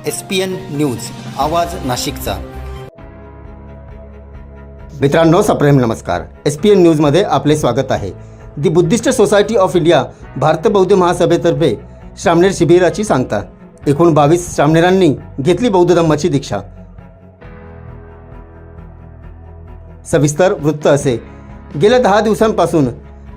SPN news, आवाज नाशिकचा। मित्रांनो, सप्रेम नमस्कार। SPN न्यूजमध्ये आपले स्वागत आहे। दी Buddhist society of India Bharat बौद्ध महासभेतर्फे श्रामणेर शिबिराची सांगता। एकूण 22 श्रामणेरांनी घेतली बौद्ध धम्माची दीक्षा। सविस्तर वृत्त असे, गेल्या 10 दिवसांपासून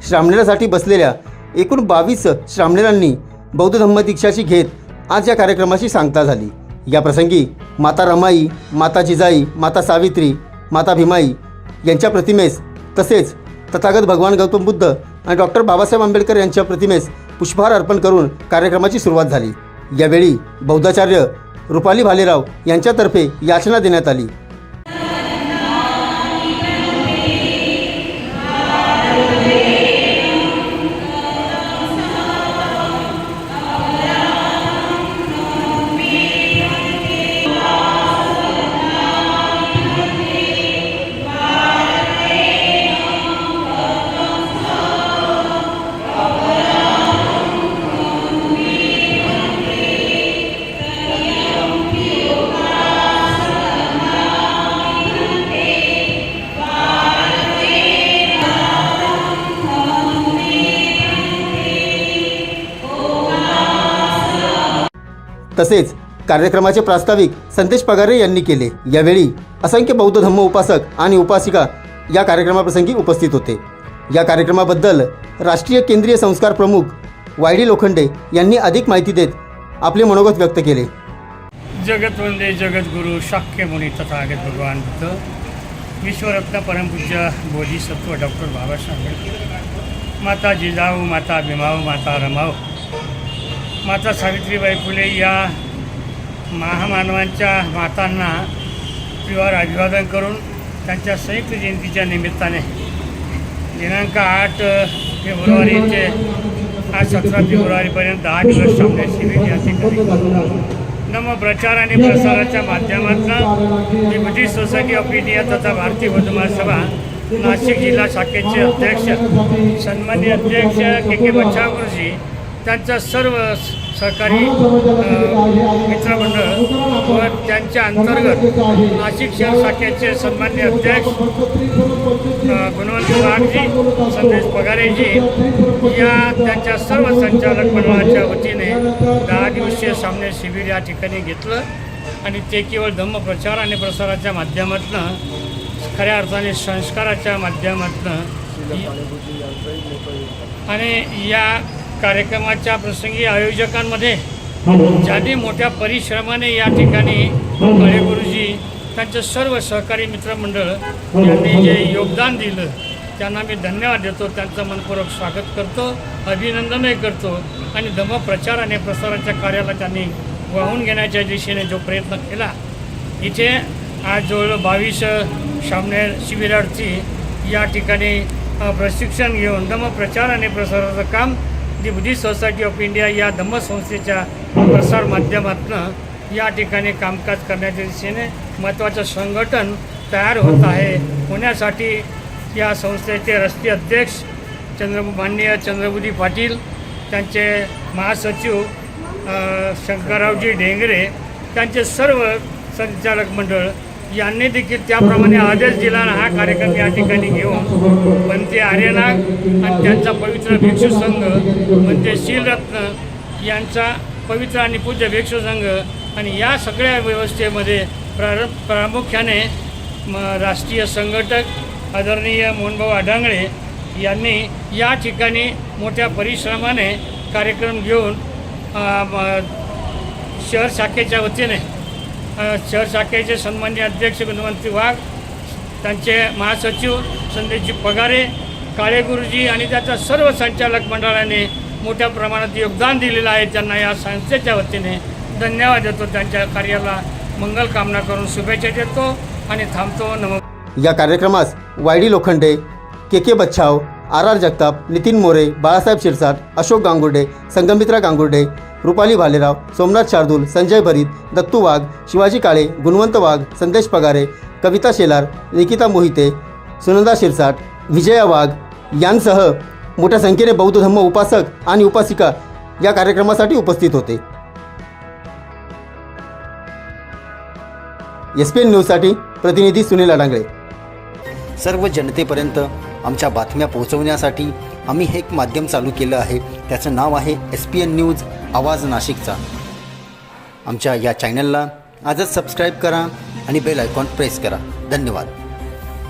श्रामणेरासाठी बसलेल्या एकूण 22 श्रामणेरांनी बौद्ध धम्म दीक्षाची घेत आज या कार्यक्रमाची सांगता झाली। या प्रसंगी माता रमाई, माता जिजाई, माता सावित्री, माता भीमाई यांच्या प्रतिमेस तसेच तथागत भगवान गौतम बुद्ध आणि डॉक्टर बाबासाहेब आंबेडकर यांच्या प्रतिमेस पुष्पहार अर्पण करून कार्यक्रमाची सुरुवात झाली। यावेळी बौद्धाचार्य रुपाली भालेराव यांच्यातर्फे याचना देण्यात आली। तसेच कार्यक्रमाचे प्रास्ताविक संदेश पगारे यांनी केले। यावेळी असंख्य बौद्ध धम्म उपासक आणि उपासिका या कार्यक्रमाप्रसंगी उपस्थित होते। या कार्यक्रमाबद्दल राष्ट्रीय केंद्रीय संस्कार प्रमुख YD लोखंडे यांनी अधिक माहिती देत आपले मनोगत व्यक्त केले। जगत वंदे जगद्गुरु शाक्य मुनी तथागत भगवान बुद्ध, विश्वरत्न परमपूज्य बोधिसत्व डॉक्टर बाबासाहेब आंबेडकर, माता जिजाऊ, माता भीमाऊ, माता रमाऊ, माता सावित्रीबाई फुले या महामानवांच्या मातांना प्रिवार अभिवादन करून त्यांच्या संयुक्त जयंतीच्या निमित्ताने दिनांक 8 फेब्रुवारी ते आज 17 फेब्रुवारीपर्यंत 10 दिवस श्रामणेर शिबिर या ठिकाणी नम प्रचार आणि प्रसाराच्या माध्यमातून दी बुद्धिस्ट सोसायटी ऑफ इंडिया तथा भारतीय बौद्ध महासभा नाशिक जिल्हा शाखेचे अध्यक्ष सन्माननीय अध्यक्ष KK बच्छाव गुरुजी, त्यांचं सर्व सहकारी मित्रमंडळ व त्यांच्या अंतर्गत नाशिक शहर शाखेचे सन्माननीय अध्यक्ष गुणवंत वाघजी, संदेश पगारेजी या त्यांच्या सर्व संचालक मंडळाच्या वतीने 10 दिवसीय श्रामणेर शिबिर या ठिकाणी घेतलं आणि ते केवळ धम्म प्रचार आणि प्रसाराच्या माध्यमातून, खऱ्या अर्थाने संस्काराच्या माध्यमातून आणि या कार्यक्रमाच्या प्रसंगी आयोजकांमध्ये ज्यांनी मोठ्या परिश्रमाने या ठिकाणी काळे गुरुजी, त्यांचं सर्व सहकारी मित्रमंडळ यांनी जे योगदान दिलं त्यांना मी धन्यवाद देतो। त्यांचं मनपूर्वक स्वागत करतो, अभिनंदनही करतो आणि धम्म प्रचार आणि प्रसाराच्या कार्याला त्यांनी वाहून घेण्याच्या दिशेने जो प्रयत्न केला, इथे आज जवळ 22 श्रामणेर शिबिरार्थी या ठिकाणी प्रशिक्षण घेऊन धम्म प्रचार आणि प्रसाराचं काम दी बुद्धिस्ट सोसायटी ऑफ इंडिया या धम्म संस्थेच्या प्रसार माध्यमातून या ठिकाणी कामकाज करण्याच्या दिशेने महत्त्वाचं संघटन तयार होत आहे। होण्यासाठी या संस्थेचे राष्ट्रीय अध्यक्ष माननीय चंद्रबुद्धी पाटील, त्यांचे महासचिव शंकररावजी ढेंगरे, त्यांचे सर्व संचालक मंडळ यांनी देखील त्याप्रमाणे आदेश दिला। हा कार्यक्रम या ठिकाणी घेऊन बनते आर्यनाग आणि त्यांचा पवित्र भिक्षू संघ, बनते शीलरत्न यांचा पवित्र आणि पूज्य भिक्षू संघ आणि या सगळ्या व्यवस्थेमध्ये प्रामुख्याने राष्ट्रीय संघटक आदरणीय मोहनभाऊ आढांगळे यांनी या ठिकाणी मोठ्या परिश्रमाने कार्यक्रम घेऊन शहर शाखेच्या वतीने शहर शाखेचे सन्माननीय अध्यक्ष गुणवंत वाघ, त्यांचे महासचिव संदेशजी पगारे, काळे गुरुजी आणि त्याच्या सर्व संचालक मंडळाने मोठ्या प्रमाणात योगदान दिलेलं आहे। त्यांना या संस्थेच्या वतीने धन्यवाद देतो, त्यांच्या कार्याला मंगल कामना करून शुभेच्छा देतो आणि थांबतो। या कार्यक्रमास YD Lokhande, KK Bachhav, RR Jagtap, Nitin More, Balasaheb Shirsat, Ashok Gangurde, Sanghamitra Gangurde, Rupali Bhalerao, Somnath Shardul, Sanjay भरीत, दत्तू वाघ, शिवाजी काळे, गुणवंत वाघ, संदेश पगारे, कविता शेलार, निकिता मोहिते, सुनंदा शिरसाट, विजया वाघ यांसह मोठ्या संख्येने बौद्ध धम्म उपासक आणि उपासिका या कार्यक्रमासाठी उपस्थित होते। SPN न्यूजसाठी प्रतिनिधी सुनील अडांगळे. सर्व जनतेपर्यंत आमच्या बातम्या पोहोचवण्यासाठी आम्ही हे एक माध्यम चालू केलं आहे. त्याचं नाव आहे SPN न्यूज आवाज नाशिकचा. आमच्या या चॅनलला आजच सबस्क्राईब करा आणि बेल आयकॉन प्रेस करा. धन्यवाद.